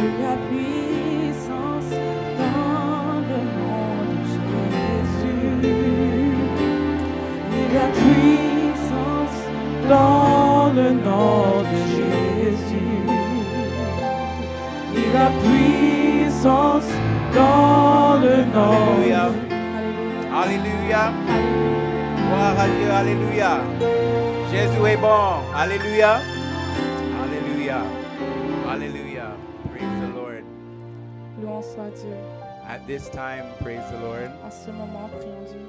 Il y a puissance dans le nom de Jésus. Il y a puissance dans le nom de Jésus. Il y a puissance dans le nom. Alléluia. Alléluia. Gloire à Dieu. Alléluia. Jésus est bon. Alléluia. Alléluia. Alléluia. Praise the Lord. Louange soit Dieu. At this time, praise the Lord. En ce moment, prions Dieu.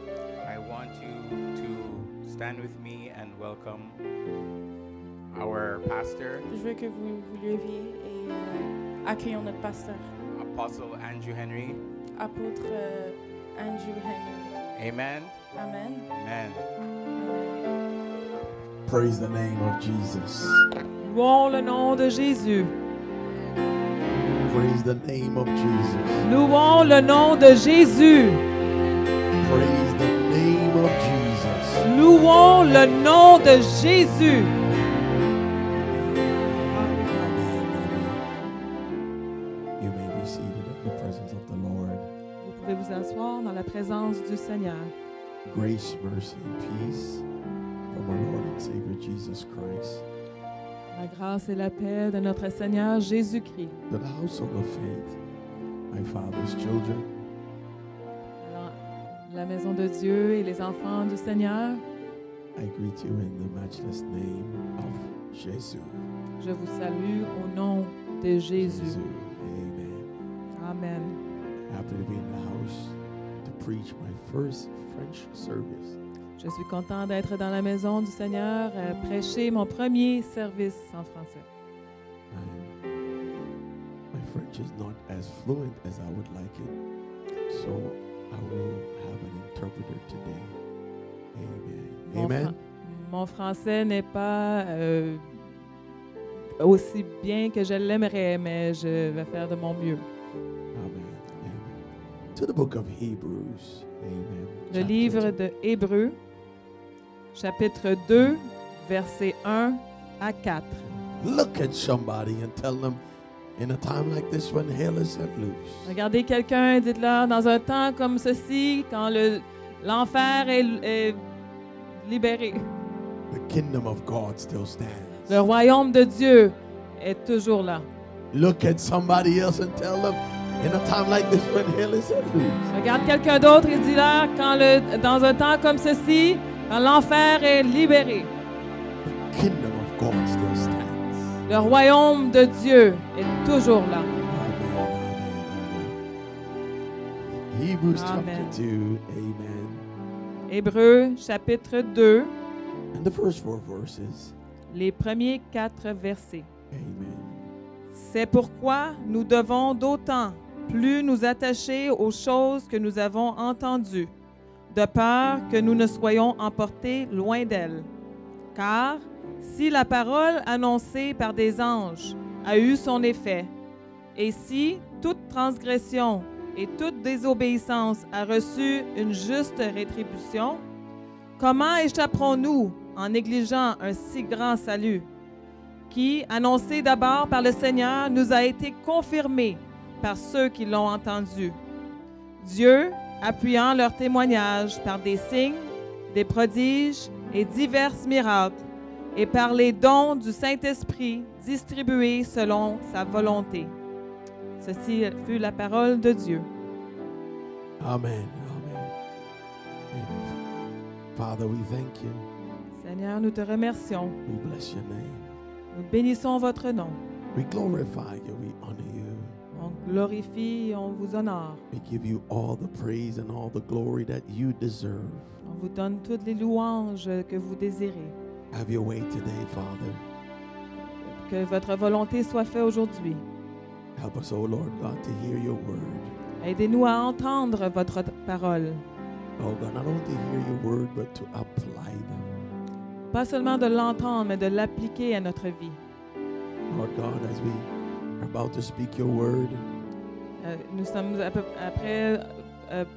I want you to stand with me and welcome our pastor, Je veux que vous vous leviez et accueillons notre pasteur, Apostle Andrew Henry. apôtre Andrew Henry. Amen. Amen. Amen. Praise the name of Jesus. Louons le nom de Jésus. Praise the name of Jesus. Louons le nom de Jésus. Praise the name of Jesus. Louons le nom de Jésus. You may be seated in the presence of the Lord. Vous pouvez vous asseoir dans la présence du Seigneur. Grace, mercy, and peace from our Lord and Savior Jesus Christ. La grâce et la paix de notre Seigneur Jésus-Christ. To the household of faith, my Father's children, Alors, la maison de Dieu et les enfants du Seigneur, I greet you in the matchless name of Jesus. je vous salue au nom de Jésus. Jesus. Amen. Amen. Happy to be in the house to preach my first French service. Je suis content d'être dans la maison du Seigneur, prêcher mon premier service en français. My French is not as fluent as I would like it, so I will have an interpreter today. Amen. Amen. Mon français n'est pas aussi bien que je l'aimerais, mais je vais faire de mon mieux. Amen. Amen. To the book of Hebrews. Amen. Le Chapter livre 2. de Hébreux, chapitre 2, versets 1 à 4. Look at somebody and tell them, in a time like this when hell is set loose, Regardez quelqu'un et dites-leur, dans un temps comme ceci, quand l'enfer est libéré, the kingdom of God still stands. le royaume de Dieu est toujours là. Look at somebody else and tell them, in a time like this when hell is set loose, Regarde quelqu'un d'autre et dis-leur, dans un temps comme ceci, quand l'enfer est libéré, the kingdom of God still stands. le royaume de Dieu est toujours là. Amen, amen. Hebrews Amen. chapter 2, amen. Hébreux, chapitre 2, And the first 4 verses, les premiers 4 versets. amen. C'est pourquoi nous devons d'autant plus nous attacher aux choses que nous avons entendues, de peur que nous ne soyons emportés loin d'elles. Car si la parole annoncée par des anges a eu son effet, et si toute transgression et toute désobéissance a reçu une juste rétribution, comment échapperons-nous en négligeant un si grand salut, qui, annoncé d'abord par le Seigneur, nous a été confirmé par ceux qui l'ont entendu. Dieu, appuyant leur témoignage par des signes, des prodiges et divers miracles, et par les dons du Saint-Esprit distribués selon sa volonté. Ceci fut la parole de Dieu. Amen. Amen. Amen. Father, we thank you. Seigneur, nous te remercions. We bless your name. Nous bénissons votre nom. We glorify you. We honor you. On glorifie et on vous honore. We give you all the praise and all the glory that you deserve. On vous donne toutes les louanges que vous désirez. Have your way today, Father. Que votre volonté soit faite aujourd'hui. Help us, O Lord God, to hear your word. Aidez-nous à entendre votre parole. Oh God, not only to hear your word, but to apply them. Pas seulement de l'entendre, mais de l'appliquer à notre vie. Lord God, as we are about to speak your word, Nous sommes après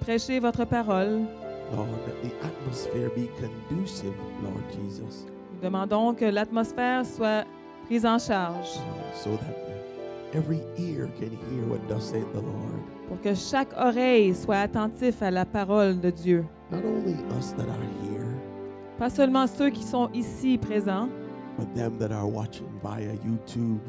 prêcher votre parole. Lord, that the atmosphere be conducive, Lord Jesus, Nous demandons que l'atmosphère soit prise en charge, so that every ear can hear what thus saith the Lord. pour que chaque oreille soit attentive à la parole de Dieu. Not only us that are here, Pas seulement ceux qui sont ici présents, but them that are watching via YouTube,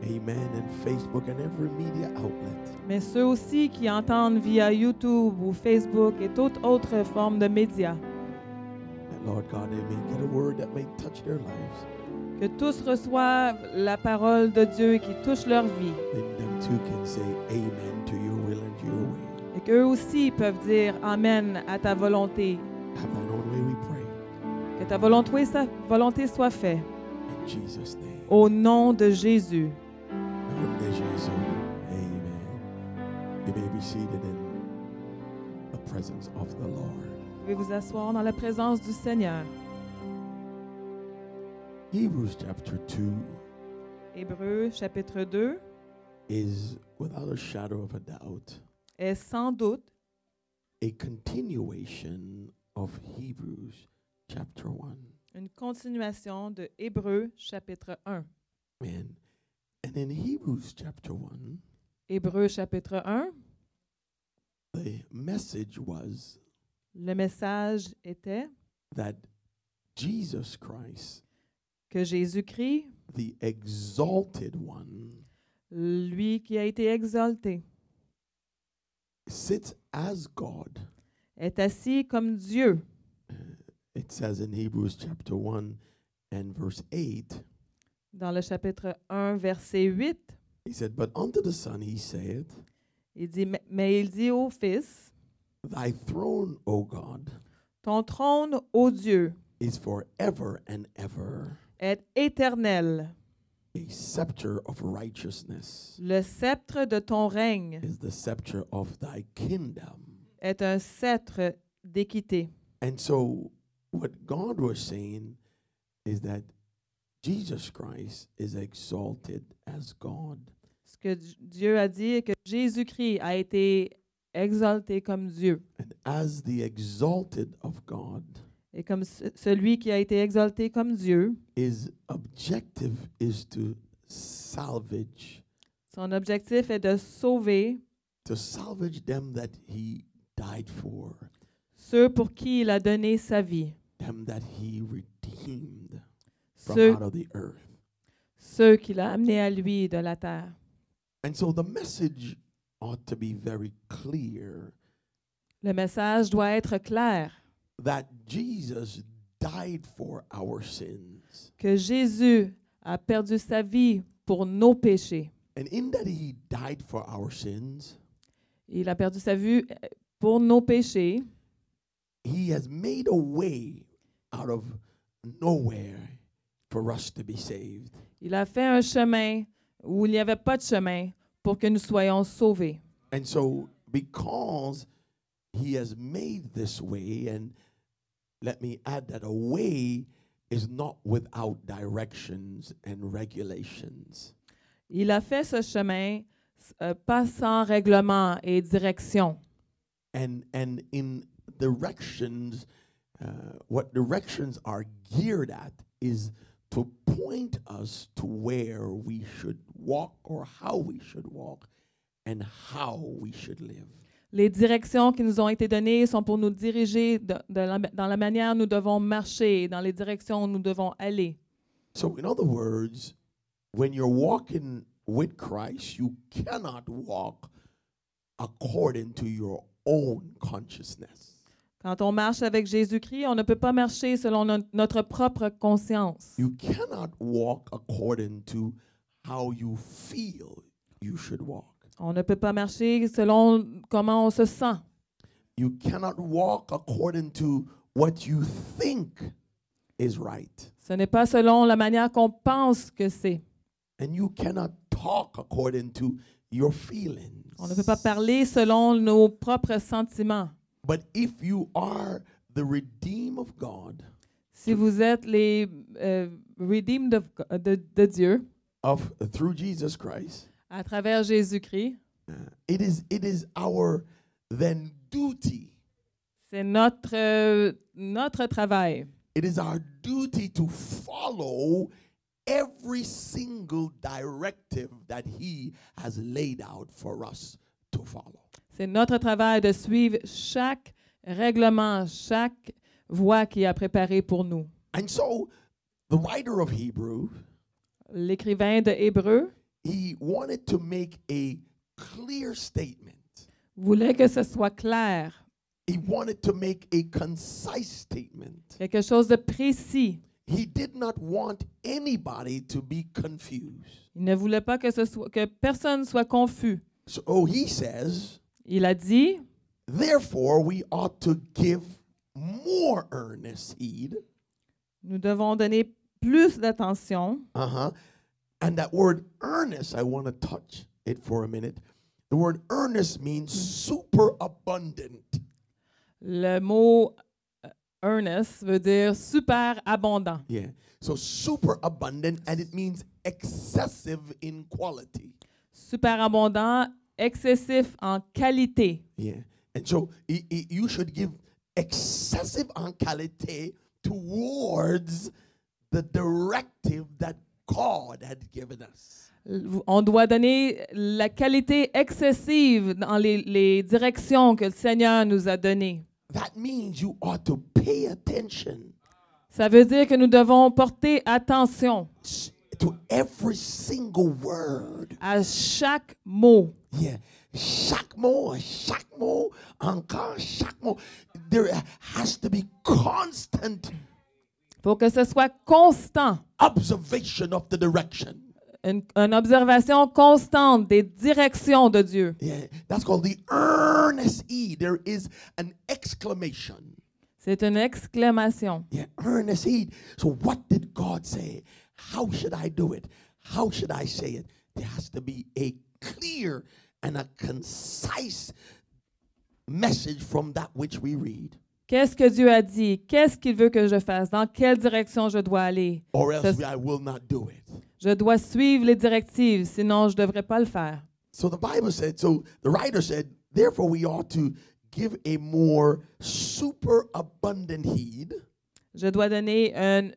amen, and Facebook and every media outlet. mais ceux aussi qui entendent via YouTube ou Facebook et toute autre forme de médias. That Lord God, they may get a word that may touch their lives. Que tous reçoivent la parole de Dieu qui touche leur vie. Then them too can say amen to your will and your way. Et qu'eux aussi peuvent dire Amen à ta volonté. Have thine own way we pray. Que ta volonté soit faite. In Jesus' name. Au nom de Jésus. Nom de Jésus. Amen. You may be seated in the presence of the Lord. Vous pouvez vous asseoir dans la présence du Seigneur. Hebrews chapter 2 Hébreux chapitre 2 is, without a shadow of a doubt, est sans doute a continuation of Hebrews chapter 1. une continuation de Hébreux chapitre 1. Amen. And in Hebrews chapter 1, Hébreux chapitre 1, the message was le message était that Jesus Christ, que Jésus-Christ, the exalted one, lui qui a été exalté, sits as God. est assis comme Dieu. It says in Hebrews chapter 1 and verse 8, Dans le chapitre 1, verset 8, he said, But unto the Son he saith, il dit, mais il dit au Fils, Thy throne, O God, ton trône, ô Dieu, is forever and ever, est éternel. a scepter of righteousness Le sceptre de ton règne is the scepter of thy kingdom. est un sceptre d'équité. And so what God was saying is that Jesus Christ is exalted as God. Ce que Dieu a dit est que Jésus-Christ a été exalté comme Dieu. And as the exalted of God, Et comme celui qui a été exalté comme Dieu, his objective is to salvage son objectif est de sauver them that he died for, ceux pour qui il a donné sa vie, them that he redeemed from ceux, out of the earth. ceux qu'il a amenés à lui de la terre. And so the message ought to be very clear Le message doit être clair, that Jesus died for our sins. que Jésus a perdu sa vie pour nos péchés. And in that he died for our sins, Il a perdu sa vie pour nos péchés. he has made a way out of nowhere for us to be saved. Il a fait un chemin où il n'y avait pas de chemin pour que nous soyons sauvés. And so because he has made this way, and let me add that a way is not without directions and regulations. Il a fait ce chemin pas sans règlement et direction. And in directions, what directions are geared at is to point us to where we should walk or how we should walk and how we should live. Les directions qui nous ont été données sont pour nous diriger dans la manière nous devons marcher, dans les directions où nous devons aller. So in other words, when you're walking with Christ, you cannot walk according to your own consciousness. Quand on marche avec Jésus-Christ, on ne peut pas marcher selon notre propre conscience. You cannot walk according to how you feel you should walk. On ne peut pas marcher selon comment on se sent. You cannot walk according to what you think is right. Ce n'est pas selon la manière qu'on pense que c'est. And you cannot talk according to your feelings. On ne peut pas parler selon nos propres sentiments. But if you are the redeemed of God, Si vous êtes les redeemed de Dieu through Jesus Christ, à travers Jésus-Christ, it is our then duty. c'est notre travail. It is our duty to follow every single directive that he has laid out for us to follow. C'est notre travail de suivre chaque règlement, chaque voie qu'il a préparée pour nous. And so the writer of Hebrews, L'écrivain de Hébreux he wanted to make a clear statement. voulait que ce soit clair, He wanted to make a concise statement. quelque chose de précis. He did not want anybody to be confused. Il ne voulait pas que personne soit confus. So he says, Il a dit, therefore we ought to give more earnest heed. nous devons donner plus d'attention. And that word earnest, I want to touch it for a minute. The word earnest means superabundant. Le mot earnest veut dire super abondant. Yeah. So superabundant, and it means excessive in quality. Super abondant, excessif en qualité. Yeah. And so you should give excessive en qualité towards the directive that God had given us. On doit donner la qualité excessive dans les directions que le Seigneur nous a données. That means you ought to pay attention Ça veut dire que nous devons porter attention to every single word. à chaque mot. Yeah. Chaque mot, encore chaque mot. There has to be constant Pour que ce soit constant, observation of the direction. une observation constante des directions de Dieu. Yeah, that's called the earnest E. There is an exclamation. C'est une exclamation. Yeah, earnest heed. So what did God say? How should I do it? How should I say it? There has to be a clear and a concise message from that which we read. Qu'est-ce que Dieu a dit? Qu'est-ce qu'il veut que je fasse? Dans quelle direction je dois aller? Or else Ce- I will not do it. Je dois suivre les directives, sinon je ne devrais pas le faire. So the Bible said, so the writer said, therefore we ought to give a more superabundant heed Je dois donner une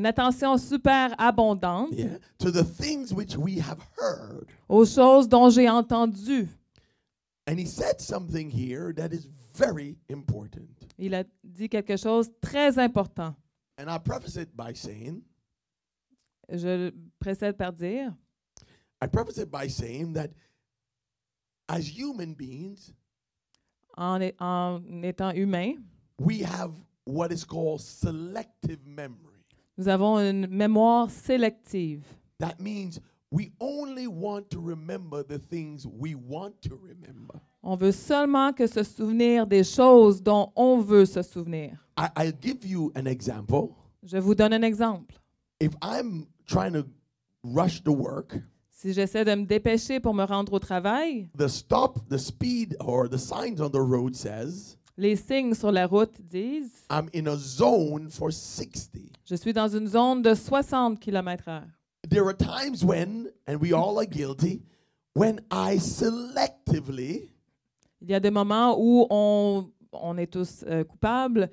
attention super abondante yeah, to the things which we have heard. aux choses dont j'ai entendu. And he said something here that is very important. Il a dit quelque chose de très important. And I preface it by saying, Je précède par dire, that as human beings, en étant humain, we have what is called selective memory. nous avons une mémoire sélective. That means we only want to remember the things we want to remember. On veut seulement que se souvenir des choses dont on veut se souvenir. I'll give you an example. Je vous donne un exemple. If I'm trying to rush to work, Si j'essaie de me dépêcher pour me rendre au travail, the speed, or the signs on the road says, les signes sur la route disent I'm in a zone for 60. « Je suis dans une zone de 60 km/h ». There are times when, and we all are guilty, when I selectively Il y a des moments où on est tous coupables,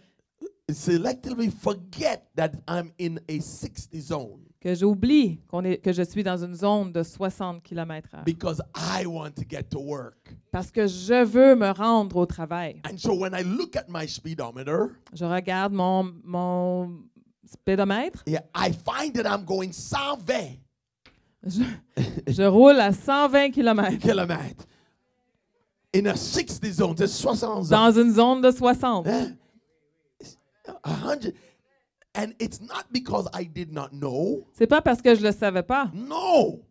forget that I'm in a 60 zone que j'oublie que je suis dans une zone de 60 km/h. because I want to get to work. Parce que je veux me rendre au travail. And so when I look at my speedometer, Je regarde mon spédomètre, yeah, I find that I'm going 120 je roule à 120 km kilometers in a 60 zone. C'est 60 zones. dans une zone de 60. Yeah. 100. And it's not because I did not know. C'est pas parce que je le savais pas. No.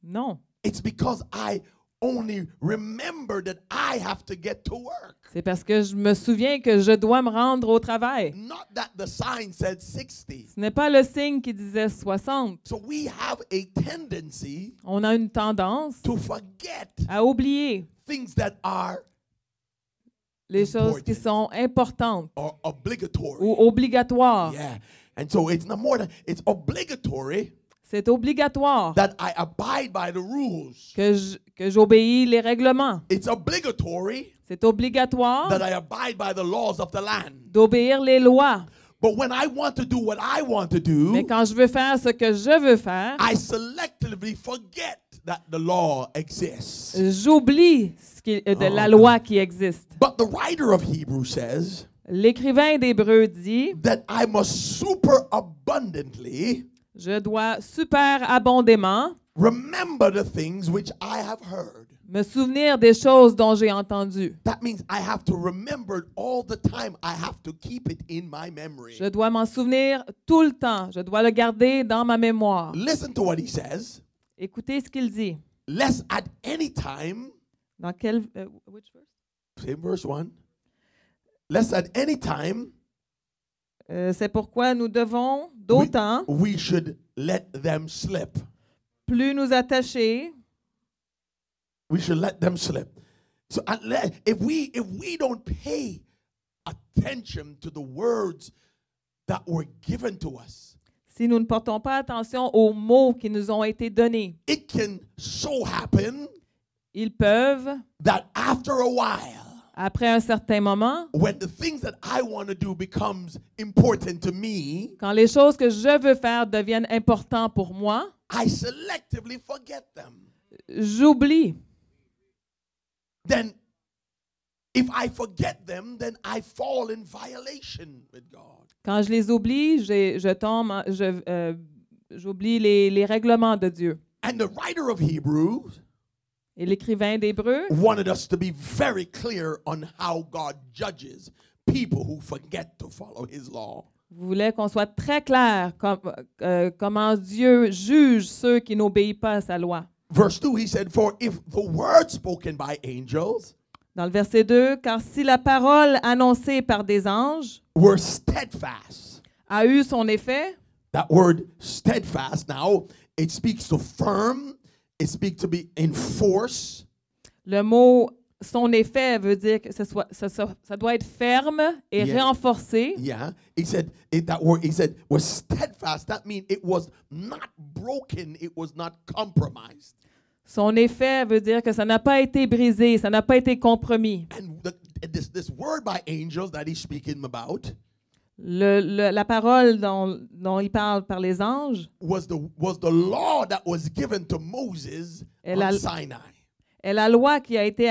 Non. It's because I only remember that I have to get to work. C'est parce que je me souviens que je dois me rendre au travail. Not that the sign said 60. Ce n'est pas le signe qui disait 60. So we have a tendency On a une tendance to forget à oublier things that are les choses qui sont importantes or obligatory. ou obligatoires. Yeah. And so it's not more than it's obligatory C'est obligatoire that I abide by the rules. que j'obéis les règlements. It's obligatory C'est obligatoire that I abide by the laws of the land. d'obéir les lois. But when I want to do what I want to do, Mais quand je veux faire ce que je veux faire, I selectively forget that the law exists. j'oublie de la loi qui existe. But the writer of Hebrews says L'écrivain d'Hébreux dit, that I must super abundantly je dois super abondamment remember the things which I have heard. me souvenir des choses dont j'ai entendu. That means I have to remember it all the time. I have to keep it in my memory. Je dois m'en souvenir tout le temps. Je dois le garder dans ma mémoire. Listen to what he says. Écoutez ce qu'il dit. Lest at any time, Dans quel which verse? same verse 1, lest at any time C'est pourquoi nous devons d'autant we should let them slip. plus nous attacher. We should let them slip. So unless, if we don't pay attention to the words that were given to us, Si nous ne portons pas attention aux mots qui nous ont été donnés, it can so happen ils peuvent, that after a while, après un certain moment, when the things that I want to do becomes important to me, quand les choses que je veux faire deviennent importantes pour moi, I selectively forget them. j'oublie. Then if I forget them, then I fall in violation with God. Quand je les oublie, j'oublie les règlements de Dieu. And the writer of Hebrews Et l'écrivain d'Hébreux wanted us to be very clear on how God judges people who forget to follow his law. voulait qu'on soit très clair comment Dieu juge ceux qui n'obéissent pas à sa loi. Verse 2, he said, for if the word spoken by angels Dans le verset 2, « Car si la parole annoncée par des anges were steadfast. a eu son effet, That word steadfast now, it speaks to firm, it speaks to be in force. le mot « son effet » veut dire que ça doit être ferme et Yeah. renforcé. Yeah, he said was steadfast. That means it was not broken, it was not compromised. Son effet veut dire que ça n'a pas été brisé, ça n'a pas été compromis. And this word by angels that he's speaking about La parole dont il parle par les anges was the law that was given to Moses Et on la- Sinai. est la loi qui a été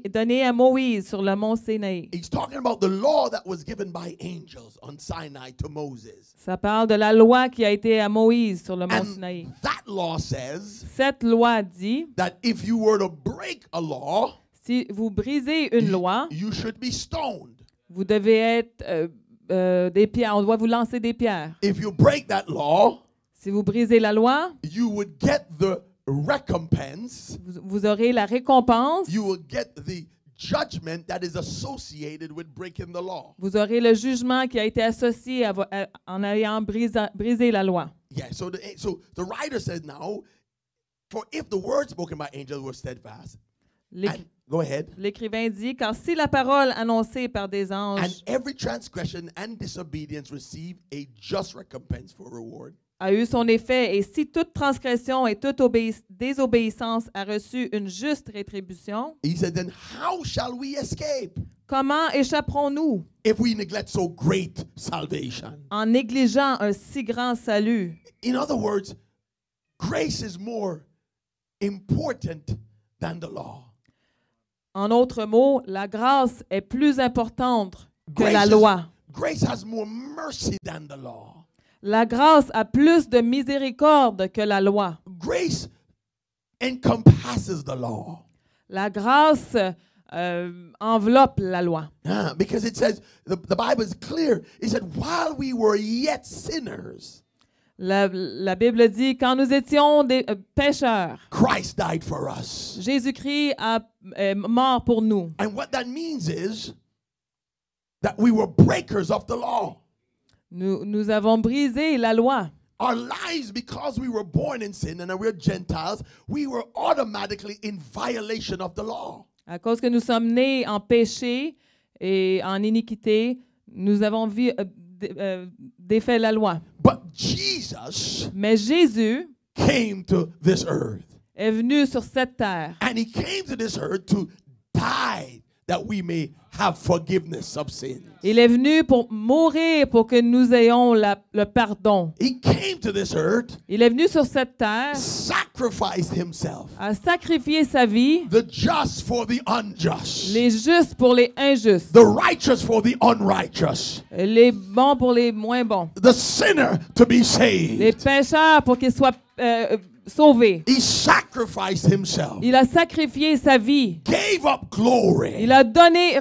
donnée à Moïse sur le mont Sinaï. He's talking about the law that was given by angels on Sinai to Moses. Ça parle de la loi qui a été à Moïse sur le mont And Sinaï. that law says Cette loi dit, that if you were to break a law, si vous brisez une loi, you should be stoned. vous devez être des pierres. On doit vous lancer des pierres. If you break that law, Si vous brisez la loi, you would get the recompense, vous aurez la récompense. you will get the judgment that is associated with breaking the law. Vous aurez le jugement qui a été associé en ayant brisé la loi. Yeah, so the writer said now, for if the word spoken by angels were steadfast, and, go ahead, L'écrivain dit, car si la parole annoncée par des and anges every transgression and disobedience receive a just recompense for reward, a eu son effet, et si toute transgression et toute désobéissance a reçu une juste rétribution, he said, then how shall we escape comment échapperons-nous if we neglect so great salvation? en négligeant un si grand salut? In other words, grace is more important than the law. En d'autres mots, la grâce est plus importante que la Grace, loi. grace has more mercy than the law. La grâce a plus de miséricorde que la loi. Grace encompasses the law. La grâce enveloppe la loi. Because it says, the Bible is clear. It said, while we were yet sinners, La Bible dit, quand nous étions des pécheurs, Christ died for us. Jésus-Christ est mort pour nous. And what that means is that we were breakers of the law. Nous avons brisé la loi. Our lives, because we were born in sin and we're Gentiles, we were automatically in violation of the law. À cause que nous sommes nés en péché et en iniquité, nous avons défait la loi. But Jesus Mais Jésus came to this earth. est venu sur cette terre. And he came to this earth to die that we may have forgiveness of sins. Il est venu pour mourir pour que nous ayons le pardon. He came to this earth, Il est venu sur cette terre, sacrificed himself, a sacrifié sa vie, the just for the unjust, les justes pour les injustes, the righteous for the unrighteous, les bons pour les moins bons, the sinner to be les saved. pécheurs pour qu'ils soient sauvés. He sacrificed himself, Il a sacrifié sa vie. gave up glory, Il a donné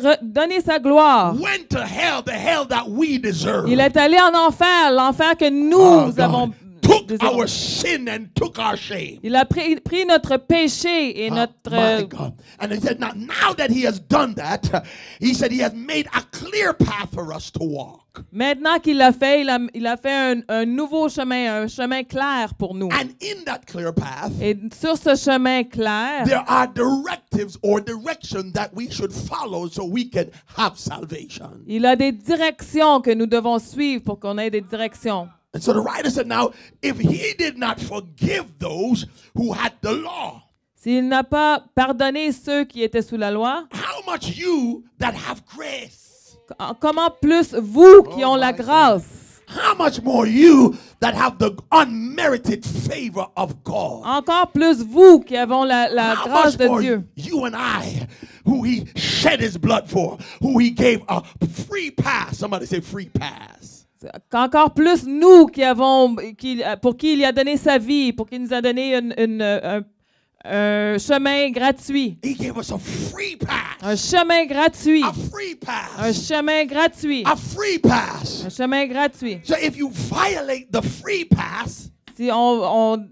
sa gloire. went to hell, the hell that we deserve. Il est allé en enfer, l'enfer que nous Oh, God. avons Took désormais. our sin and took our shame. Il a pris notre péché et Oh, notre... my God. And he said, now that he has done that, he said he has made a clear path for us to walk. Maintenant qu'il l'a fait, il a fait un nouveau chemin, un chemin clair pour nous. And in that clear path, Et sur ce chemin clair, there are directives or direction that we should follow so we can have salvation. il a des directions que nous devons suivre pour qu'on ait des directions. And so the writer said, now, if he did not forgive those who had the law, S'il n'a pas pardonné ceux qui étaient sous la loi, how much you that have grace? comment plus vous qui ont la my God. grâce, How much more you that have the unmerited favor of God? encore plus vous qui avons la How grâce much de more Dieu. you and I, who he shed his blood for, who he gave a free pass. Somebody say free pass. Qu'encore plus nous pour qui il a donné sa vie, pour qu'il nous a donné un chemin gratuit. He gave us a free pass. Un chemin gratuit. A free Un pass. chemin gratuit. A free pass. Un chemin gratuit. So if you violate the free pass, Si on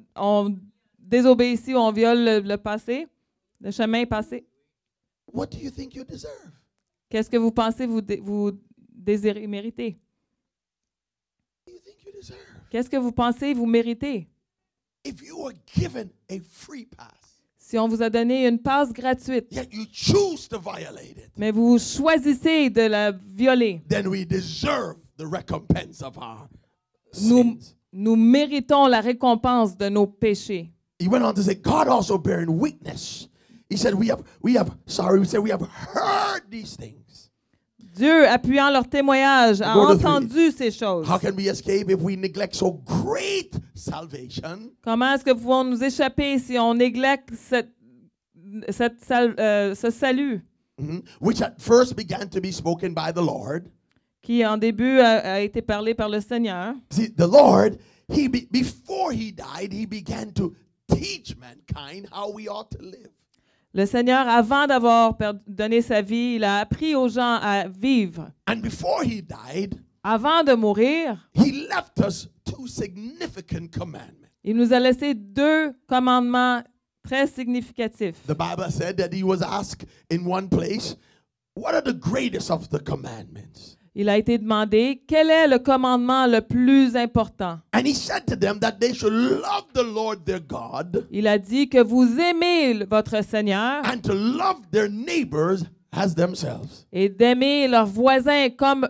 désobéit, on viole le passé, le chemin passé, what do you think you deserve? qu'est-ce que vous pensez vous désirez mériter? What do you think you deserve? Qu'est-ce que vous pensez vous méritez? If you were given a free pass, Si on vous a donné une passe gratuite, yet you choose to violate it, mais vous choisissez de la violer, then we deserve the recompense of our nous, sins. nous méritons la récompense de nos péchés. He went on to say, God also bearing witness. He said, we have heard these things. Dieu, appuyant leur témoignage, a Go to entendu ces choses. How can we escape if we neglect so great salvation? Comment est-ce que pouvons nous échapper si on néglecte ce salut Which at first began to be spoken by the Lord. qui, en début, a été parlé par le Seigneur? See, the Lord, before he died, he began to teach mankind how we ought to live. Le Seigneur, avant d'avoir donné sa vie, il a appris aux gens à vivre. And before he died, Avant de mourir, he left us two significant commandments. il nous a laissé 2 commandements très significatifs. The Bible said that he was asked in one place, what are the greatest of the commandments? Il a été demandé quel est le commandement le plus important. And he said to them that they should love the Lord their God Il a dit que vous aimez votre Seigneur and to love their neighbors as themselves. et d'aimer leurs voisins comme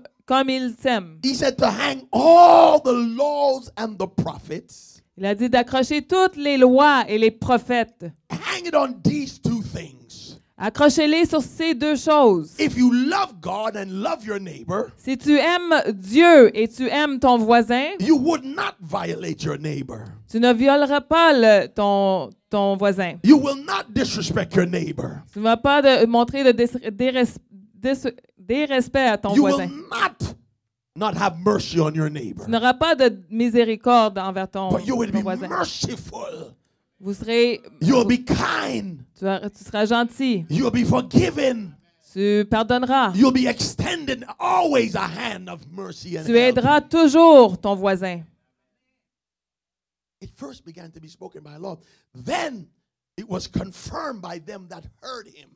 ils s'aiment. He said to hang all the laws and the prophets, Il a dit d'accrocher toutes les lois et les prophètes. hang it on these two things. Accrochez-les sur ces 2 choses. If you love God and love your neighbor, Si tu aimes Dieu et tu aimes ton voisin, you would not violate your neighbor. tu ne violeras pas ton voisin. You will not disrespect your neighbor. Tu ne vas pas montrer de dérespect à ton You voisin. will not have mercy on your neighbor. Tu n'auras pas de miséricorde envers ton But you will be voisin. merciful. Vous serez, You'll be kind. tu seras gentil. You'll be forgiven. Tu pardonneras. You'll be extending always a hand of mercy and Tu help. aideras toujours ton voisin. It first began to be spoken by law. Then it was confirmed by them that heard him.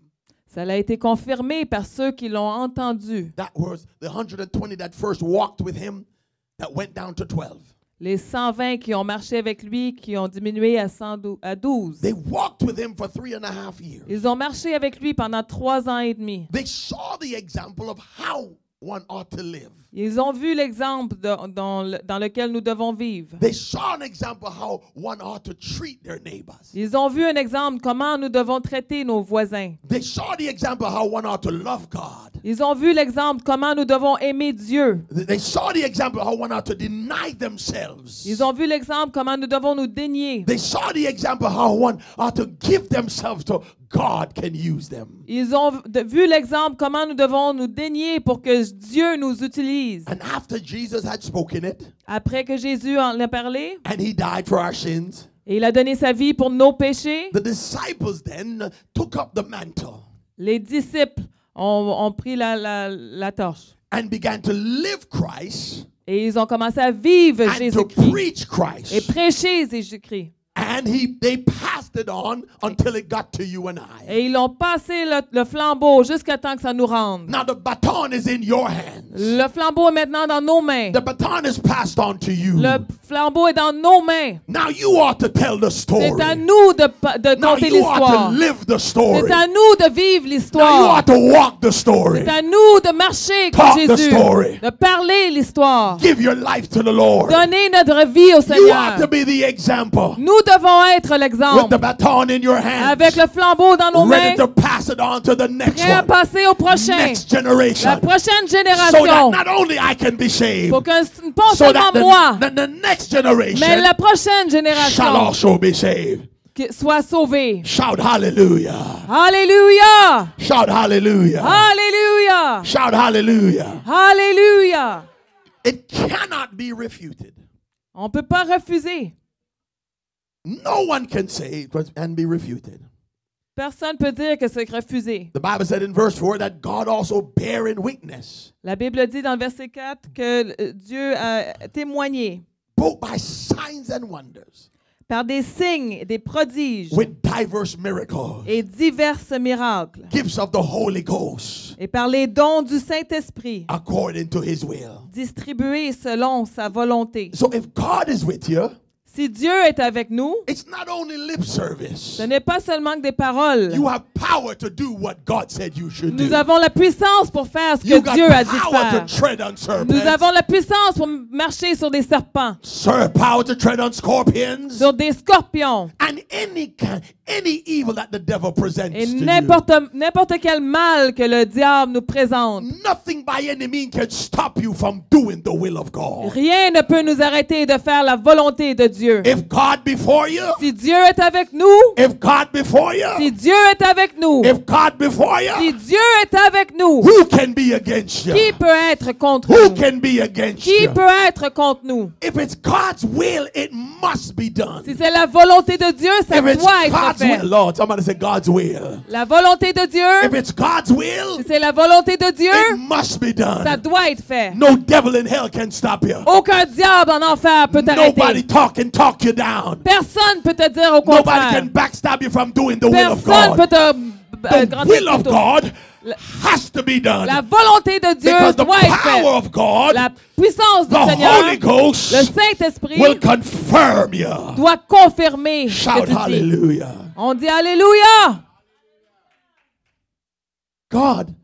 Ça a été confirmé par ceux qui l'ont entendu. That was the 120 that first walked with him that went down to 12. Les 120 qui ont marché avec lui, qui ont diminué à 12. They walked with him for 3.5 years. Ils ont marché avec lui pendant 3 ans et demi. They saw the example of how one ought to live. Ils ont vu l'exemple dans lequel nous devons vivre. They saw an example how one ought to treat their neighbors. Ils ont vu un exemple comment nous devons traiter nos voisins. They saw the example how one ought to love God. Ils ont vu l'exemple comment nous devons aimer Dieu. They saw the example how one ought to deny themselves. Ils ont vu l'exemple comment nous devons nous dénier. They saw the example how one ought to give themselves to God can use them. Ils ont vu l'exemple comment nous devons nous dénier pour que Dieu nous utilise. And after Jesus had spoken it, Après que Jésus en a parlé and he died for our sins, et il a donné sa vie pour nos péchés, the disciples then took up the mantle les disciples ont pris la torche and began to live Christ et ils ont commencé à vivre and to Jésus-Christ preach et Christ. prêcher Jésus-Christ. And they passed it on until it got to you and I. Et ils ont passé le flambeau jusqu'à temps que ça nous rende. Now the baton is in your hands. Le flambeau est maintenant dans nos mains. The baton is passed on to you. Le flambeau est dans nos mains. Now you ought to tell the story. C'est à nous de Now conter you ought l'histoire. to live the story. C'est à nous de vivre Now you l'histoire. ought to walk the story. C'est à nous de marcher Talk comme the Jésus, story. de parler l'histoire, Give your life to the Lord. donner notre vie au You Seigneur. ought to be the example. Nous devons être With l'exemple, the baton in your hand. avec le flambeau dans nos mains, Ready to pass it on to the next prêt à one. passer au prochain, Next generation. la prochaine So that génération, not only I can be saved, pour que pas so seulement that moi, the next generation mais la prochaine shall génération also be saved. soit sauvée. Shout hallelujah. Alléluia! Shout hallelujah. Alléluia! Shout hallelujah. Alléluia! It cannot be refuted. On ne peut pas refuser. No one can say it and be refuted. Personne ne peut dire que c'est refusé. The Bible said in verse 4 that God also bear in witness, La Bible dit dans le verset 4 que Dieu a témoigné both by signs and wonders, par des signes, des prodiges with diverse miracles, et divers miracles gifts of the Holy Ghost, et par les dons du Saint-Esprit according to his will. distribués selon sa volonté. So if God is with you, Si Dieu est avec nous, it's not only lip service. ce n'est pas seulement que des paroles. You have power to do what God said you should Nous do. avons la puissance pour faire ce You que got Dieu a dit de power faire. to tread on Nous serpents, avons la puissance pour marcher sur des serpents, power to tread on scorpions, sur des scorpions and any evil that the devil presents et to you. n'importe quel mal que le diable nous présente. Nothing by any means can stop you from doing the will of God. Rien ne peut nous arrêter de faire la volonté de Dieu. If God before you, Si Dieu est avec nous, if God before you, si Dieu est avec nous, if God before si you, Dieu est avec nous, who can be against you? qui peut être contre Who nous? can be against Qui you? peut être contre nous? If it's God's will, it must be done. Si c'est la volonté de Dieu, ça If it's doit être God's fait. will, Lord, somebody say God's will. La volonté de If Dieu, it's God's will, si c'est la volonté de it Dieu, must be ça done. doit être fait. No devil in hell can stop you. Aucun diable en enfer peut Nobody t'arrêter. talk you down. Personne peut te dire au Nobody contraire. can backstab you from doing the will of Personne peut God. te The grandir will of plutôt. God has to be done. La volonté de Dieu Because the doit être power faite. of God, La puissance du the Seigneur, Holy Ghost, le Saint-Esprit will confirm you. doit confirmer ce Shout que tu dis. hallelujah. On dit Alléluia. God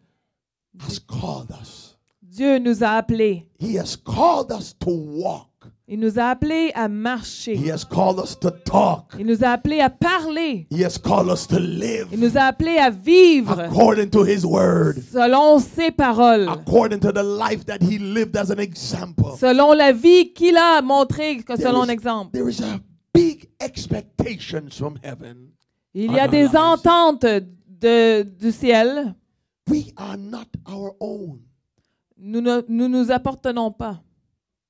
has called us. Dieu nous a appelés. He has called us to walk. Il nous a appelés à marcher. He has called us to talk. Il nous a appelés à parler. He has called us to live Il nous a appelés à vivre according to his word, selon ses paroles, according to the life that he lived as an example. selon la vie qu'il a montrée There selon is- l'exemple. There is a big expectations from heaven. Il y a on des our lives. ententes du ciel. We are not our own. Nous ne nous appartenons pas.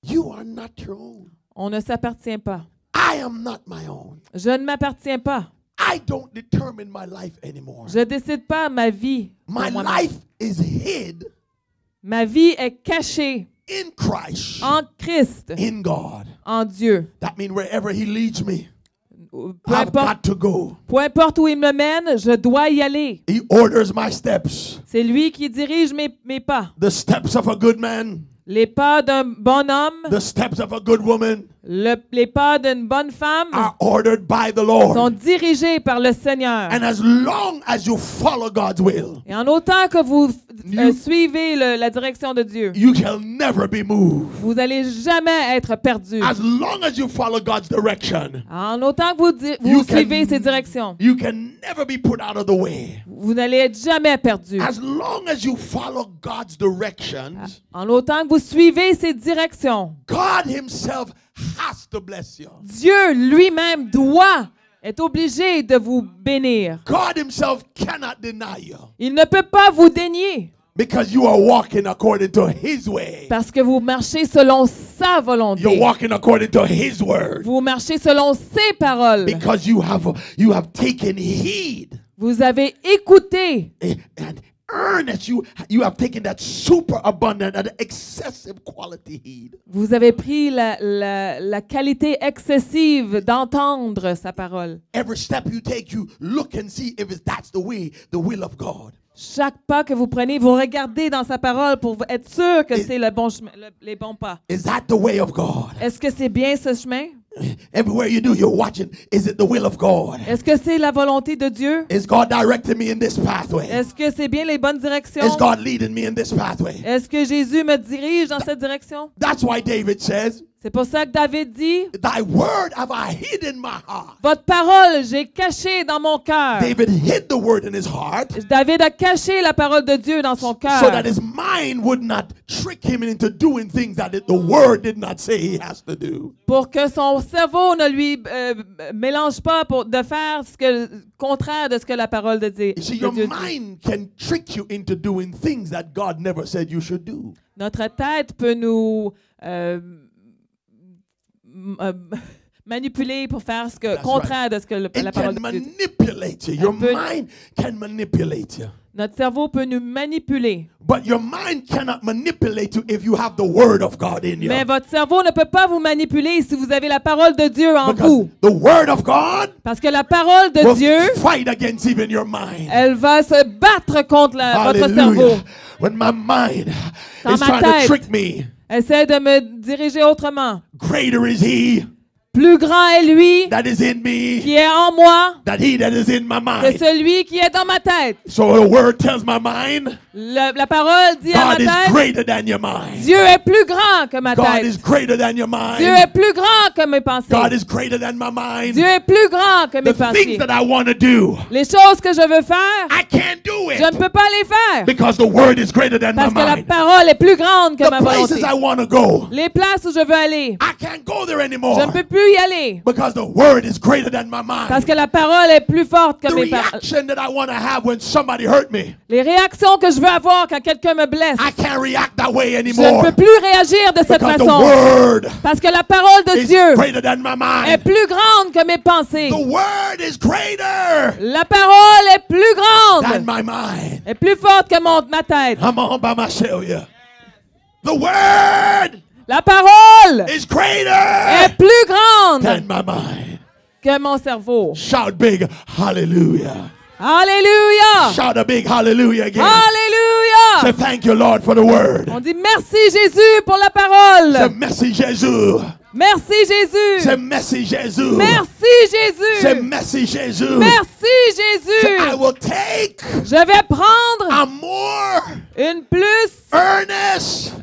You are not your own. On ne s'appartient pas. I am not my own. Je ne m'appartiens pas. I don't determine my life anymore. Je ne décide pas ma vie. pour My moi-même. life is hid Ma vie est cachée in Christ, en Christ, in God. en Dieu. That means wherever he leads me, Peu I've importe, got to go. peu importe où il me mène, je dois y aller. He orders my steps. C'est lui qui dirige mes pas. The steps of a good man, Les pas d'un bon homme, the steps of a good woman les pas d'une bonne femme are ordered by the sont Lord. dirigés par le Seigneur. And as long as you follow God's will, Et en autant que vous suivez la direction de Dieu, you shall never be moved. vous n'allez jamais être perdu. As long as you follow God's direction, En autant que vous You suivez can- ses directions, you can never be put out of the way. vous n'allez être jamais perdu. As long as you follow God's directions, En autant que vous suivez ses directions, God Himself has to bless you. Dieu lui-même est obligé de vous bénir. God Himself cannot deny you Il ne peut pas vous dénier because you are walking according to His way. parce que vous marchez selon sa You're volonté. walking according to His word Vous marchez selon ses paroles. because you have taken heed Vous avez écouté and earnest. You have taken that super abundant and excessive quality heed. Vous avez pris la qualité excessive d'entendre sa parole. Every step you take, you look and see if that's the will of God. Chaque pas que vous prenez, vous regardez dans sa parole pour être sûr que c'est le bon chemin, les bons pas. Is that the way of God? Est-ce que c'est bien ce chemin? Everywhere you do, you're watching. Is it the will of God? Est-ce que c'est la volonté de Dieu? Is God directing me in this pathway? Est-ce que c'est bien les bonnes directions? Is God leading me in this pathway? Est-ce que Jésus me dirige dans cette direction? That's why David says, C'est pour ça que David dit, Thy word have I hid in my heart. votre parole, j'ai caché dans mon cœur. David hid the word in his heart David a caché la parole de Dieu dans son so cœur that his mind would not trick him into doing things that the word did not say he has to do. pour que son cerveau ne lui mélange pas de faire contraire de ce que la parole de Dieu You see, your dit. mind can trick you into doing things that God never said you should do. Notre tête peut nous manipuler pour faire That's contraire de ce que It la parole can de Dieu dit. manipulate you. Your peut- mind can manipulate you. Notre cerveau peut nous manipuler, But your mind cannot manipulate you if you have the word of God in you. mais votre cerveau ne peut pas vous manipuler si vous avez la parole de Dieu en Because vous. the word of God Parce que la parole de will Dieu, fight against even your mind. elle va se battre contre votre cerveau. Hallelujah. When my mind Dans is ma trying to tête. trick me, Essaie de me diriger autrement. greater is he Plus grand est lui that is in me qui est en moi than he that is in my que mind. celui qui est dans ma tête. So the word tells my mind, La parole dit à ma God is tête, greater than your mind. Dieu est plus grand que ma God tête. is greater than your Dieu mind. est plus grand que mes pensées. God is greater than my mind. Dieu est plus grand que mes The pensées. things that I want to do, Les choses que je veux faire, I can't do je ne it peux pas les faire because the word is greater than my parce que la mind. parole est plus grande que The ma volonté. places I want to go, Les places où je veux aller, I can't go there je anymore ne peux plus y aller because the word is greater than my parce mind. que la parole est plus forte que The mes paroles. reaction that I want to have when somebody hurt me, Les réactions que je veux avoir quand quelqu'un me blesse, I can't react that way je ne anymore peux plus réagir de cette because the façon word parce que la parole de is Dieu greater than my est mind. plus grande que mes pensées. The word is greater La parole est plus than grande, my mind. est plus forte que ma tête. I'm all by myself, yeah. The word La parole is greater est plus grande than my mind. que mon cerveau. Shout big hallelujah. Alléluia! Shout a big hallelujah again. Say Alléluia! thank you, Lord, for the word. On dit merci Jésus pour la parole. Say merci Jésus. Merci Jésus. Say merci Jésus. Merci Say Jésus. merci Jésus. Merci Say, I Jésus. will take Je vais prendre a more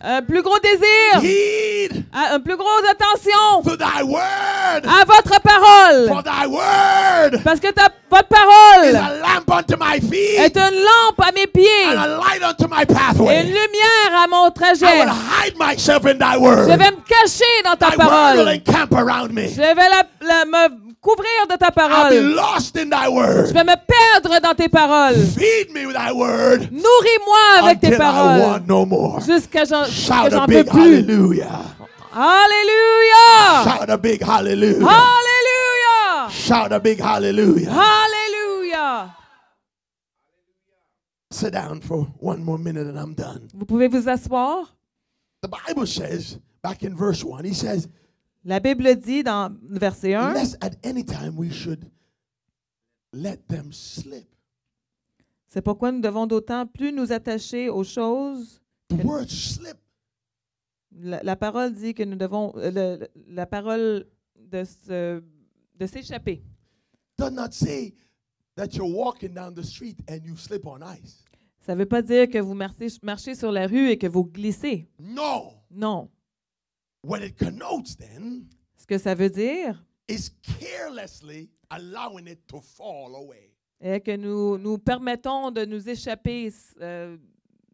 un plus gros désir, heed un plus grosse attention to thy word. à votre parole. For thy word Parce que votre is parole a lamp unto my feet est une lampe à mes and pieds a light unto my et une pathway. lumière à mon I trajet. will hide myself in thy word. Je vais me cacher dans ta Thy word will parole. encamp around me. Je vais me couvrir de ta I'll be parole. lost in thy Je word. vais me perdre dans tes paroles. Feed me with thy word Nourris-moi avec tes until I paroles want no more. jusqu'à que Shout a j'en peux big plus. hallelujah. Alléluia! Shout a big hallelujah. Alléluia! Shout a big hallelujah. Alléluia! Sit down for one more minute and I'm done. Vous pouvez vous asseoir. The Bible says, back in verse 1, he says, La Bible dit dans le verset 1, lest at any time we should let them slip. c'est pourquoi nous devons d'autant plus nous attacher aux choses. The word slip La parole dit que nous devons, la parole de s'échapper. does not say that you're walking down the street and you slip on ice. Ça ne veut pas dire que vous marchez sur la rue et que vous glissez. No. Non. What it connotes then Ce que ça veut dire is carelessly allowing it to fall away. est que nous permettons de nous échapper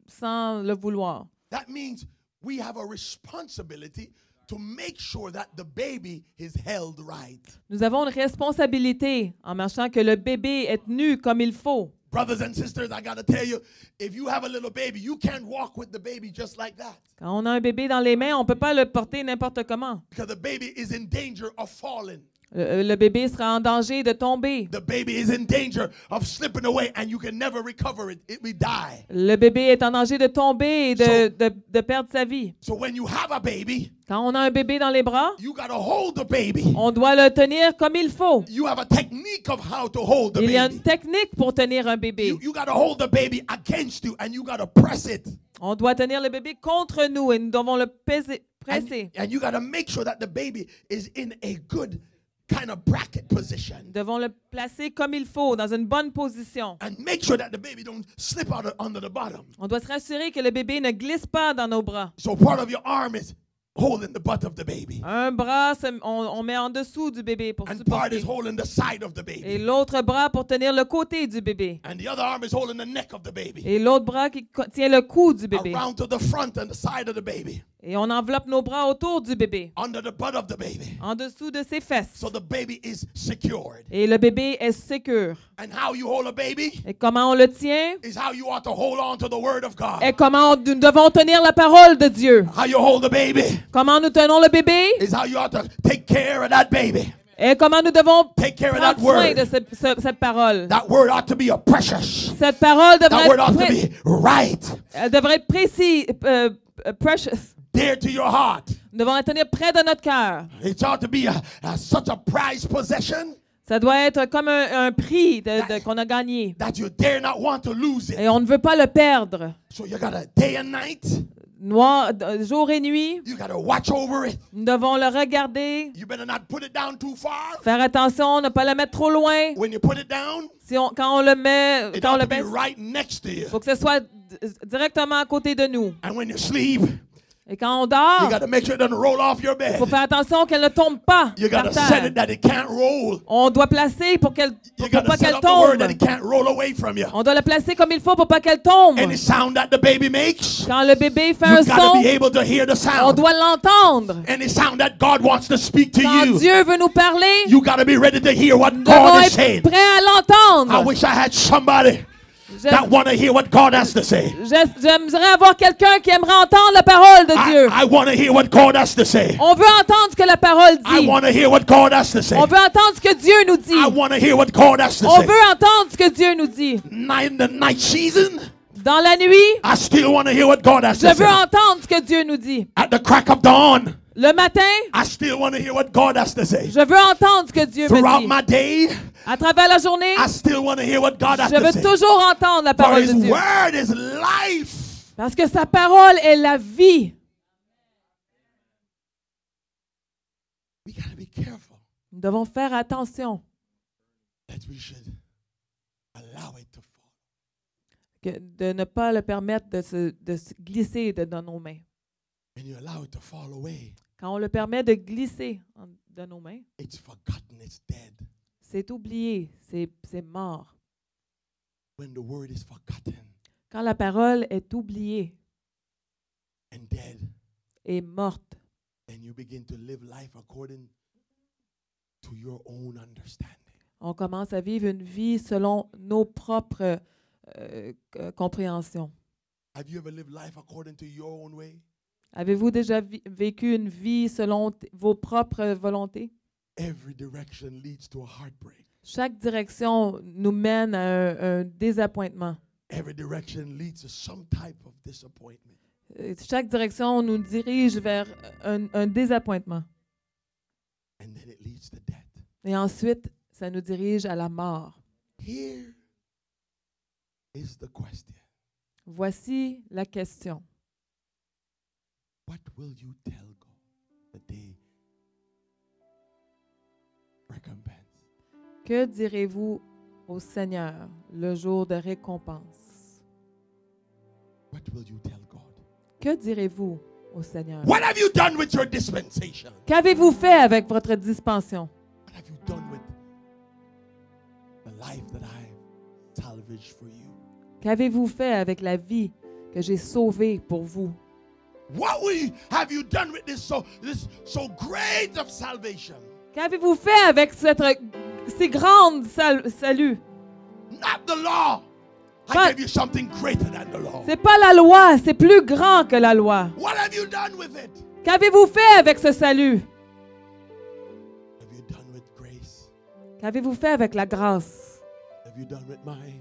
sans le vouloir. That means we have a responsibility to make sure that the baby is held right. Nous avons une responsabilité en marchant que le bébé est tenu comme il faut. Brothers and sisters, I got to tell you, if you have a little baby, you can't walk with the baby just like that. Quand on a un bébé dans les mains, on ne peut pas le porter n'importe comment. Because the baby is in danger of falling. Le bébé sera en danger de tomber. The baby is in danger of slipping away and you can never recover it. It will die. Le bébé est en danger de tomber et de perdre sa vie. So when you have a baby, Quand on a un bébé dans les bras, you got to hold the baby. on doit le tenir comme il faut. You have a technique of how to hold the Il y a baby. une technique pour tenir un bébé. You got to hold the baby against you and you got to press it. On doit tenir le bébé contre nous et nous devons le presser. And you got to make sure that the baby is in a good kind of bracket position. Nous devons le placer comme il faut, dans une bonne position. And make sure that the baby don't slip out under the bottom. On doit se rassurer que le bébé ne glisse pas dans nos bras. So part of your arm is holding the butt of the baby. Un bras, on met en dessous du bébé pour And part is supporter. holding the side of the Et baby. l'autre bras pour tenir le côté du bébé. And the other arm is holding the neck of the baby. Et l'autre bras qui tient le cou du bébé. Around to the front and the side of the baby. Et on enveloppe nos bras autour du bébé, Under the butt of the baby. en dessous de ses fesses. So the baby is secured. Et le bébé est sécure. And how you hold a baby Et comment on le tient? is how you ought to hold on to the word of God. Et comment nous devons tenir la parole de Dieu? How you hold the baby Comment nous tenons le bébé? is how you ought to take care of that baby. Et comment nous devons Take care of that prendre soin de word. cette parole? That word ought to be a precious. Cette parole That word ought to devrait be right. elle devrait être précise, precious. Dear to your heart. Nous devons la tenir près de notre cœur. It ought to be such a prized possession Ça doit être comme un prix qu'on a gagné. that you dare not want to lose it. Et on ne veut pas le perdre. So you got to day and night. Jour et nuit, You got to watch over it. nous devons le regarder. You better not put it down too far. Faire attention, ne pas le mettre trop loin. When you put it down, Quand on le met, it quand on ought le to be baisse, right next to you. il faut que ce soit directement à côté de nous. And when you sleep, Et quand on you dort, got to make sure it doesn't roll off your il faut bed. faire attention qu'elle ne tombe pas You got par to set terre. it that it can't roll. On doit placer pour You pour got to pas set qu'elle up the word tombe. that it can't roll away from you. On doit la placer comme il faut pour pas qu'elle tombe. Any sound that the baby makes, Quand le bébé fait un you got to son, be able to hear the on sound. doit l'entendre. Any sound that God wants to speak to Quand you, Dieu veut nous parler, you got to be ready to hear what nous devons God is être saying. prêts à I l'entendre. wish I had somebody that want to hear what God has to say. J'aimerais avoir quelqu'un qui aimerait entendre la parole de Dieu. I want to hear what God has to say. On veut entendre ce que la parole I dit. want to hear what God has to say. On veut entendre ce que Dieu nous dit. I want to hear what God has to On say. veut entendre ce que Dieu nous dit. In the night season, Dans la nuit, I still want to hear what God has je to veux say. entendre ce que Dieu nous dit. At the crack of dawn, Le matin, I still want to hear what God has to say. je veux entendre ce que Dieu me Throughout dit. my day, À travers la journée, I still want to hear what God has je to veux say. toujours entendre la For parole His de Dieu. word is life. Parce que sa parole est la vie. We got to be careful Nous devons faire attention that we should allow it to fall. de ne pas le permettre de se glisser dans nos mains. When you allow it to fall away, Quand on le permet de glisser de nos mains, it's forgotten, it's dead. c'est oublié, c'est mort. When the word is forgotten Quand la parole est oubliée and dead, et morte, then you begin to live life according to your own understanding. on commence à vivre une vie selon nos propres compréhensions. Have you ever lived life according to your own way? Avez-vous déjà vécu une vie selon vos propres volontés? Every direction leads to a heartbreak. Chaque direction nous mène à un désappointement. Every direction leads to some type of disappointment. Chaque direction nous dirige vers un désappointement. And then it leads to death. Et ensuite, ça nous dirige à la mort. Here is the question. Voici la question. What will you tell God the day recompense? Que direz-vous au Seigneur le jour de récompense? What will you tell God? Que direz-vous au Seigneur? What have you done with your dispensation? Qu'avez-vous fait avec votre dispensation? What have you done with the life that I've salvaged for you? Qu'avez-vous fait avec la vie que j'ai sauvée pour vous? What have you done with this so great of salvation? Qu'avez-vous fait avec ces grandes salut? Not the law. I But- gave you something greater than the law. C'est pas la loi, c'est plus grand que la loi. What have you done with it? Qu'avez-vous fait avec ce salut? Have you done with grace? Qu'avez-vous fait avec la grâce? Have you done with my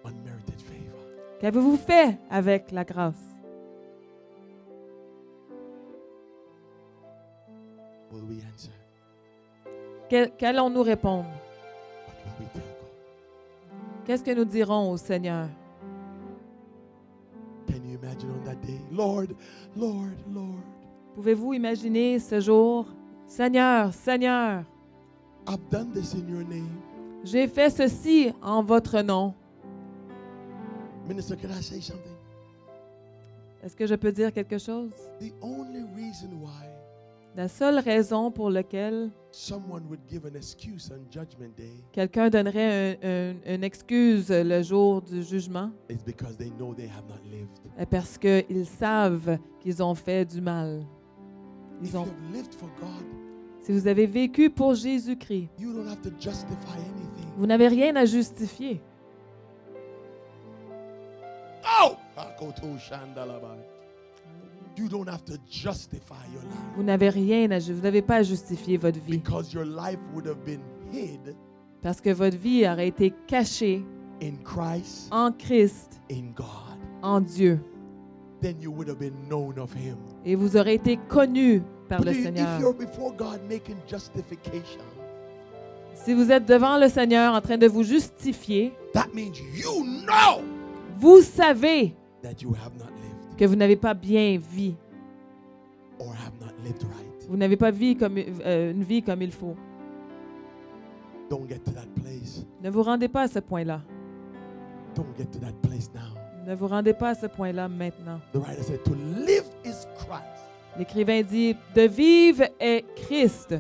unmerited favor? Qu'avez-vous fait avec la grâce? Will we answer? Qu'allons-nous répondre? What will we tell God? Qu'est-ce que nous dirons au Seigneur? Can you imagine on that day? Lord, Lord, Lord, Pouvez-vous imaginer ce jour? Seigneur, Seigneur, I've done this in your name. j'ai fait ceci en votre nom. Minister, can I say something? Est-ce que je peux dire quelque chose? The only reason why La seule raison pour laquelle someone would give an excuse on Judgment Day quelqu'un donnerait une excuse le jour du jugement is because they know they have not lived. est parce qu'ils savent qu'ils ont fait du mal. If Ils you ont, have lived for God, si vous avez vécu pour Jésus-Christ, you don't have to justify anything. vous n'avez rien à justifier. Oh! Akoto Shandalaba. You don't have to justify your life Vous n'avez rien à vous n'avez pas à justifier votre vie because your life would have been hid parce que votre vie aurait été cachée in Christ, en Christ, in God. en Dieu, Then you would have been known of Him. et vous aurez été connu par But le if Seigneur. you're before God making justification, Si vous êtes devant le Seigneur en train de vous justifier, that means you know vous savez that you have not lived que vous n'avez pas bien vécu. or have not lived right. Vous n'avez pas vécu comme, une vie comme il faut. Don't get to that place. Ne vous rendez pas à ce point-là. Don't get to that place now. Ne vous rendez pas à ce point-là maintenant. The writer said, to live is Christ. L'écrivain dit, de vivre est Christ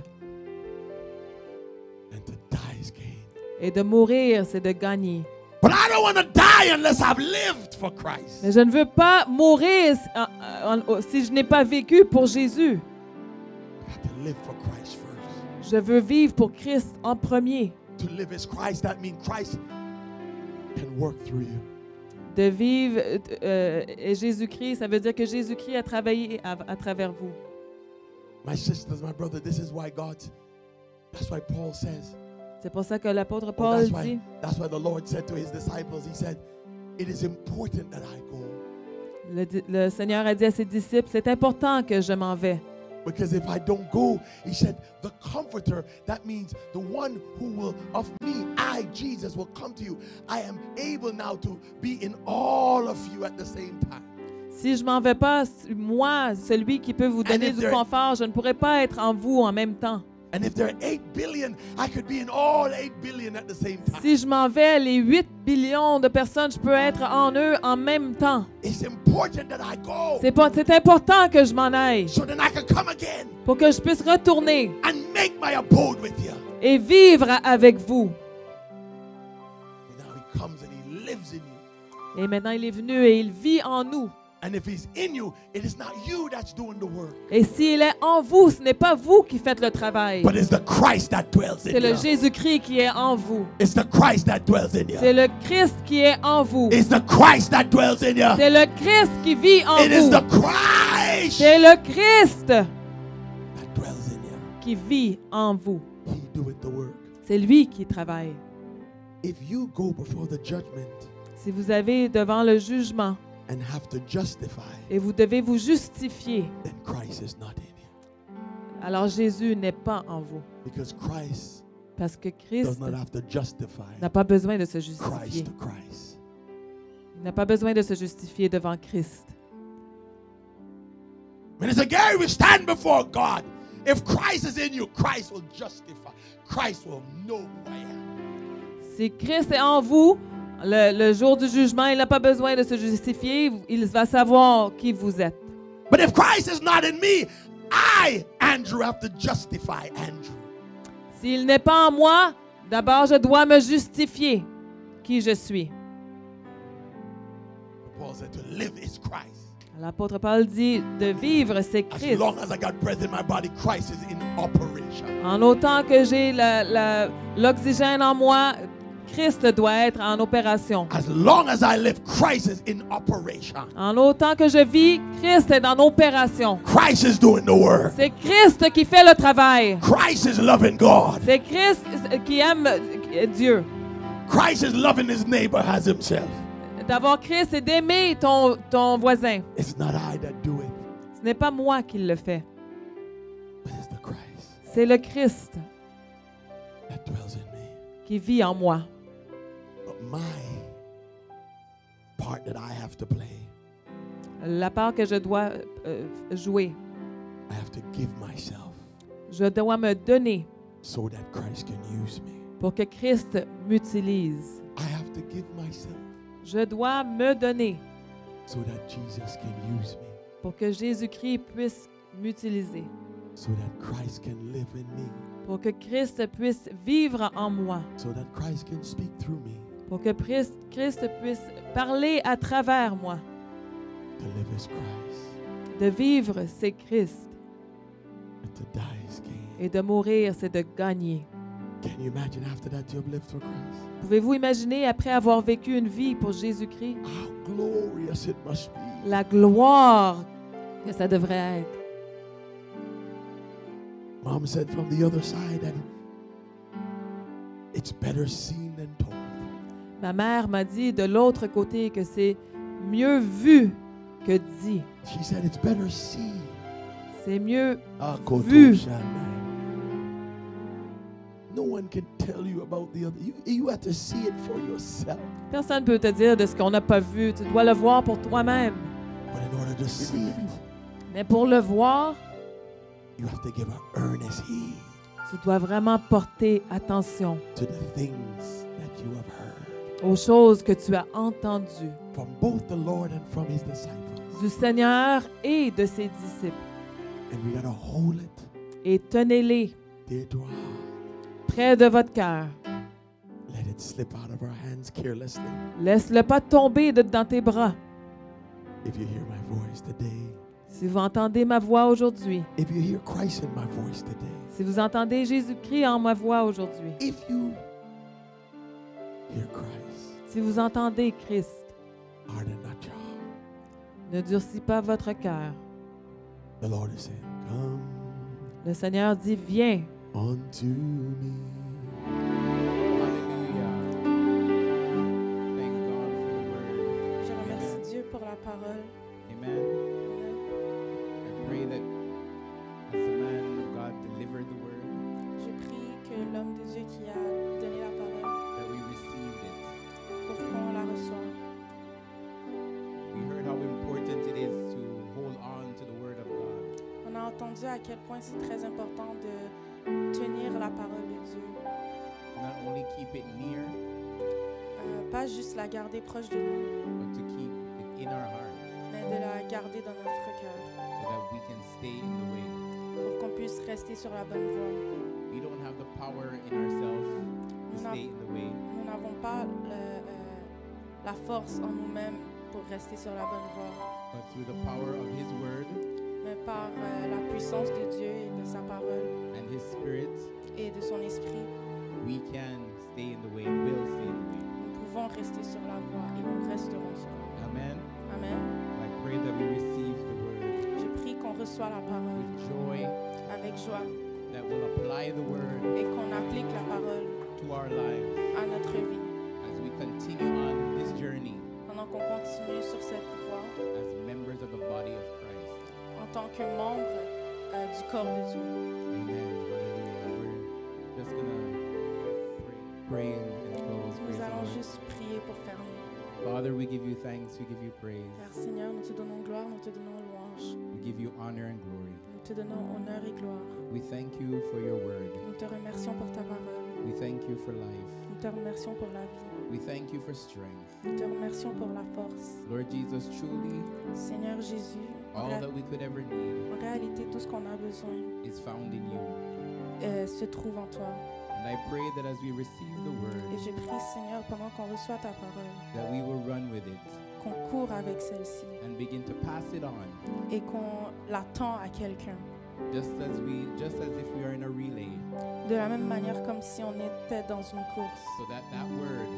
And to die is gain. et de mourir, c'est de gagner. But I don't want to die unless I've lived for Christ. Mais je ne veux pas mourir si je n'ai pas vécu pour Jésus. I got to live for Christ first. Je veux vivre pour Christ en premier. To live is Christ. That means Christ can work through you. De vivre et Jésus-Christ, ça veut dire que Jésus-Christ a travaillé à travers vous. My sisters, my brother, this is why that's why Paul says, C'est pour ça que l'apôtre oh, Paul dit, that's why the Lord said to his disciples, he said, it is important that I go. le Seigneur a dit à ses disciples, c'est important que je m'en vais. Because if I don't go, he said, the comforter, that means the one who will, of me, I, Jesus, will come to you. I am able now to be in all of you at the same time. Si je m'en vais pas, moi, celui qui peut vous donner if du there- confort, je ne pourrai pas être en vous en même temps. And if there are 8 billion, I could be in all 8 billion at the same time. Si je m'en vais, les 8 billions de personnes, je peux être en eux en même temps. It's important that I go C'est important que je m'en aille so then I can come again pour que je puisse retourner and make my abode with you. et vivre avec vous. And now he comes and he lives in you. Et maintenant, il est venu et il vit en nous. And if he's in you, it is not you that's doing the work, Et s'il est en vous, ce n'est pas vous qui faites le travail. but it's the Christ that dwells C'est in le you. Jésus-Christ qui est en vous. It's the Christ that dwells in C'est you. le Christ qui est en vous. It's the Christ that dwells in you. C'est le Christ qui vit en It is vous. the Christ C'est le Christ that dwells in you. qui vit en vous. He doeth the work. C'est lui qui travaille. If you go before the judgment Si vous avez devant le jugement and have to justify, et vous devez vous justifier, then Christ is not in you. alors Jésus n'est pas en vous. Because Christ Parce que does Christ not have to justify n'a pas besoin de se justifier. Christ to Christ. Il n'a pas besoin de se justifier devant Christ. Minister Gary, we stand before God. If Christ is in you, Christ will justify. Christ will know who I am. Si Christ est en vous, Le jour du jugement, il n'a pas besoin de se justifier. Il va savoir qui vous êtes. But if Christ is not in me, I, Andrew, have to justify Andrew. S'il n'est pas en moi, d'abord, je dois me justifier qui je suis. Paul said to live is Christ. L'apôtre Paul dit de vivre, c'est As Christ. long as I got breath in my body, Christ is in operation. En autant que j'ai l'oxygène en moi, Christ doit être en opération. As long as I live, Christ is in operation. En autant que je vis, Christ est en opération. Christ is doing the work. C'est Christ qui fait le travail. Christ is loving God. C'est Christ qui aime Dieu. Christ is loving his neighbor as himself. D'avoir Christ et d'aimer ton voisin. It's not I that do it, Ce n'est pas moi qui le fais. but it's the Christ C'est le Christ that dwells in me. qui vit en moi. But my part that I have to play, La part que je dois jouer. I have to give myself Je dois me donner so that Christ can use me. pour que Christ m'utilise. I have to give myself Je dois me donner so that Jesus can use me, pour que Jésus-Christ puisse m'utiliser. so that Christ can live in me, Pour que Christ puisse vivre en moi. so that Christ can speak through me. Pour que Christ puisse parler à travers moi. To live is Christ, De vivre, c'est Christ. and to die is gain. Et de mourir, c'est de gagner. Can you imagine after that you have lived for Christ? Pouvez-vous imaginer, après avoir vécu une vie pour Jésus-Christ, How glorious it must be. la gloire que ça devrait être? Mom said from the other side that it's better seen than told. Ma mère m'a dit de l'autre côté que c'est mieux vu que dit. She said it's better seen. C'est mieux Koto Vu. Shanai. No one can tell you about the other. You have to see it for yourself. Personne ne peut te dire de ce qu'on n'a pas vu. Tu dois le voir pour toi-même. But in order to see it, Mais pour le voir, you have to give an earnest heed tu dois vraiment porter attention to the things that you have heard aux choses que tu as entendues from both the Lord and from his disciples. du Seigneur et de ses disciples. And we got to hold it Et tenez-les dear to our heart. près de votre cœur. Let it slip out of our hands carelessly. Laisse-le pas tomber dans tes bras. If you hear my voice today, Si vous entendez ma voix aujourd'hui, if you hear Christ in my voice today, si vous entendez Jésus-Christ en ma voix aujourd'hui, if you hear Christ, si vous entendez Christ, harden not your heart. ne durcis pas votre cœur. The Lord is saying, come Le Seigneur dit, viens. unto me. Hallelujah. Thank God for the word. Je remercie Dieu pour la parole. Amen. I pray that as the man of God delivered the word, Je prie que l'homme de Dieu qui a donné la parole, that we received it. pour qu'on la reçoive. We heard how important it is to hold on to the word of God. On a entendu à quel point c'est très important de tenir la parole de Dieu. Not only keep it near, Pas juste la garder proche de nous, but to keep it in our heart mais de la garder dans notre cœur, so that we can stay in the way. pour qu'on puisse rester sur la bonne voie. We don't have the power in ourselves to stay in the way, Nous n'avons pas la force en nous-mêmes pour rester sur la bonne voie, but through the power of His word mais par la puissance de Dieu et de sa parole and His Spirit, et de son esprit, we can stay in the way and will stay in the way. nous pouvons rester sur la voie et nous resterons sur la voie. Amen. Amen. I pray that we receive the word Je prie qu'on reçoit la parole with joy, avec joie that will apply the word et qu'on applique la parole to our lives à notre vie as we continue on this journey pendant qu'on continue sur cette voie as members of the body of Christ. en tant que membre du corps de Dieu. Amen. Hallelujah. We're just gonna pray and close. Praise Nous the allons Lord. juste prier pour fermer. Father, we give you thanks, we give you praise, Père Seigneur, nous te donnons gloire, nous te donnons louange. we give you honor and glory. Nous te donnons honneur et gloire. We thank you for your word. Nous te remercions pour ta parole. We thank you for life. Nous te remercions pour la vie. We thank you for strength. Nous te remercions pour la force. Lord Jesus, truly, Seigneur Jésus, all that we could ever need en réalité, tout ce qu'on a besoin is found in you. se trouve en toi. And I pray that as we receive the Et word, je prie, Seigneur, pendant qu'on reçoit ta parole, that we will run with it qu'on court avec celle-ci and begin to pass it on, et qu'on l'attend à quelqu'un. just as if we are in a relay, De la même manière comme si on était dans une course. so that that word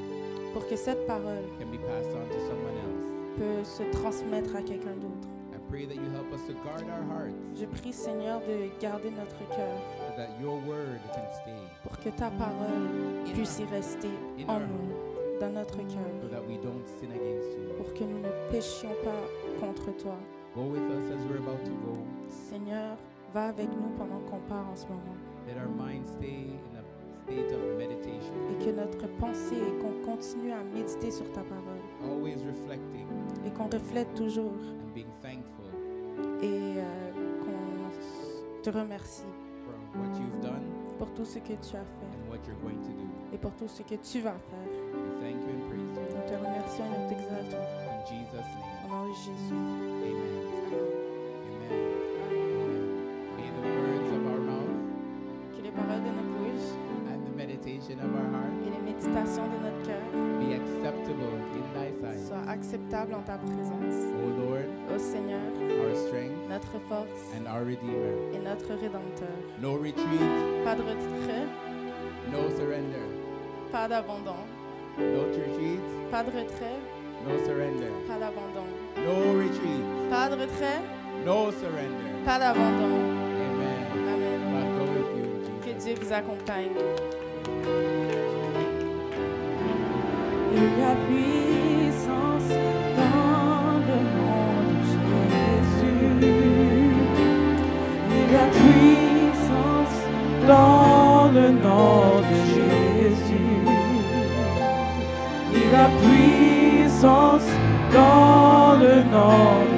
Pour que cette parole can be passed on to someone else. peut se transmettre à quelqu'un d'autre. I pray that you help us to guard our hearts, Je prie, Seigneur, de garder notre cœur so that your word can stay pour que ta parole puisse y rester in en our nous, heart, dans notre cœur, so that we don't sin against you. pour que nous ne péchions pas contre toi. Go with us as we're about to go. Seigneur, va avec nous pendant qu'on part en ce moment. Let our minds stay in a state of meditation, Et que notre pensée et qu'on continue à méditer sur ta parole. always reflecting Et qu'on reflète toujours and being thankful et qu'on te remercie for what you've done pour tout ce que tu as fait and what you're going to do. et pour tout ce que tu vas faire. We thank you and praise you. Nous te remercions et nous t'exaltons. In Jesus' name, Au nom de Jésus. amen. Amen. Amen. May the words of our mouth Que les paroles de notre bouche and the meditation of our heart et les méditations de notre cœur be acceptable in thy sight. soient acceptables en ta présence. O Lord, Ô Seigneur, our strength notre force and our Redeemer. et notre Rédempteur. No retreat, Pas de retrait, no surrender. pas d'abandon. No retreat, Pas de retrait, no surrender. pas d'abandon. No retreat, Pas de retrait, no surrender. pas d'abandon. Amen. Amen. God go with you in Que Jesus. Dieu vous accompagne. Il y a puissance dans le nom de Jésus. Il y a puissance dans le nom de Jésus. Il y a puissance dans le nom de